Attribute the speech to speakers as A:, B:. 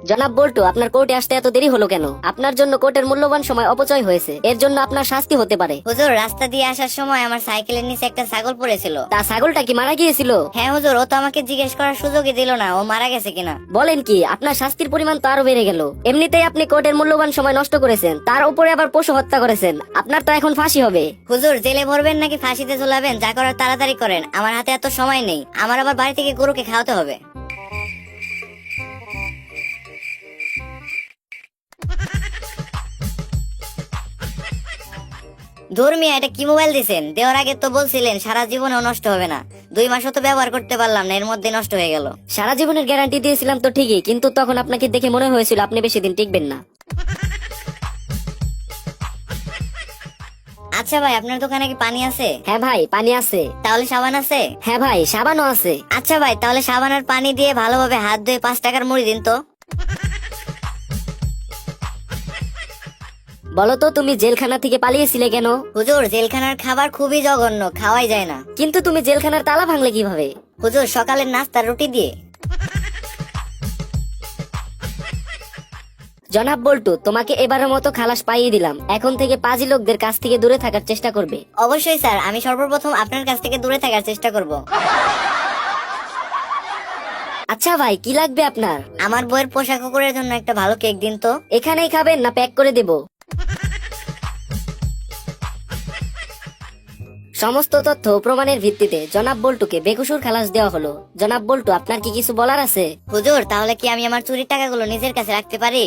A: জনাব বল্টু, আপনার কোর্টে আসতে এত দেরি হলো কেন? আপনার জন্য কোর্টের মূল্যবান সময় অপচয় হয়েছে, এর জন্য আপনার শাস্তি হতে পারে।
B: হুজুর, রাস্তা দিয়ে আসার সময় আমার সাইকেলের নিচে একটা ছাগল পড়েছিল।
A: তা ছাগলটা কি মারা গিয়েছিল?
B: হ্যাঁ হুজুর, ও তো আমাকে জিজ্ঞেস করার সুযোগই দিল না ও মারা গেছে কিনা।
A: বলেন কি? আপনার শাস্তির পরিমাণ তো আরো বেড়ে গেল। এমনিতেই আপনি কোর্টের মূল্যবান সময় নষ্ট করেছেন, তার উপরে আবার পশু হত্যা করেছেন। আপনার তো এখন ফাঁসি হবে।
B: হুজুর, জেলে ভরবেন নাকি ফাঁসিতে ঝুলাবেন, যা করার তাড়াতাড়ি করেন, আমার হাতে এত সময় নেই। আমার আবার বাড়ি থেকে গরুকে খাওয়াতে হবে। ধুর মিয়া, এটা কি মোবাইল দিছেন? দেওয়ার আগে তো বলছিলেন সারা জীবনেও নষ্ট হবে না। 2 মাসও তো ব্যবহার করতে পারলাম না, এর মধ্যে নষ্ট হয়ে গেল।
A: সারা জীবনের গ্যারান্টি দিয়েছিলাম তো ঠিকই, কিন্তু তখন আপনাকে দেখে মনে হয়েছিল আপনি বেশি দিন টিকবেন না।
B: আচ্ছা ভাই, আপনার দোকানে কি পানি আছে?
A: হ্যাঁ ভাই, পানি আছে।
B: তাহলে সাবান আছে?
A: হ্যাঁ ভাই, সাবানও আছে।
B: আচ্ছা ভাই, তাহলে সাবান আর পানি দিয়ে ভালোভাবে হাত ধুয়ে 5 টাকার মুড়ি দিন তো।
A: বলতো, তুমি জেলখানা থেকে পালিয়েছিলে কেন?
B: হুজুর, জেলখানার খাবার খুবই জঘন্য, খাওয়াই যায় না।
A: কিন্তু তুমি জেলখানার তালা ভাঙলে কিভাবে?
B: হুজুর, সকালের নাস্তার রুটি দিয়ে।
A: জনাব বল্টু, তোমাকে এবারের মতো খালাস পাইয়ে দিলাম। এখন থেকে পাজি লোকদের কাছ থেকে দূরে থাকার চেষ্টা করবে।
B: অবশ্যই স্যার, আমি সর্বপ্রথম আপনার কাছ থেকে দূরে থাকার চেষ্টা করব।
A: আচ্ছা ভাই, কি লাগবে আপনার?
B: আমার বইয়ের পোশাক কুকুরের জন্য একটা ভালো কেক দিন তো।
A: এখানেই খাবেন না প্যাক করে দেব? সমস্ত তথ্য ও প্রমাণের ভিত্তিতে জনাব বল্টুকে বেকসুর খালাস দেওয়া হলো। জনাব বল্টু, আপনার কি কিছু বলার আছে?
B: হুজুর, তাহলে কি আমি আমার চুরির টাকাগুলো নিজের কাছে রাখতে পারি?